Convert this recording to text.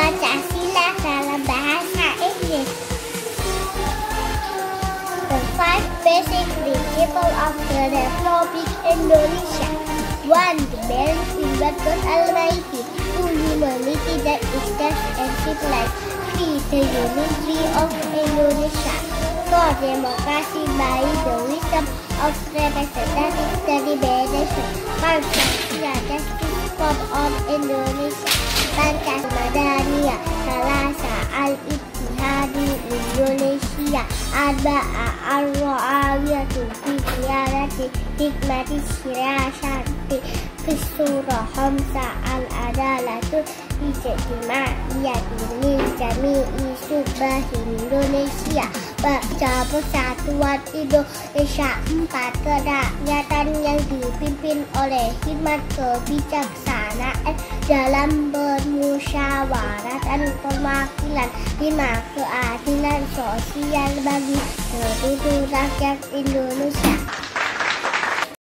Pancasila dalam bahasa Inggris. The 5 basic principles of the Republic Indonesia. 1. The belief in God Almighty. 2. Humanity that is just and civilized. 3. The unity of Indonesia. 4. Democracy by the wisdom of representative deliberation. Pancasila justice for all Indonesia. Pancasila Madaniyah Salasa Al-Ittihadi Indonesia Arba'a Ar-Ra'awiyatu Fi Qiyadati Hikmati Syirasati Fisura Hamsa Al-Adalatu Ijtima'iyati Lil Jami'i Subahi Indonesia. Baca Persatuan Indonesia. 4. Kerakyatan yang dipimpin oleh hikmat kebijaksanaan dalam bermusyawarah dan perwakilan. 5. Keadilan sosial bagi seluruh rakyat Indonesia.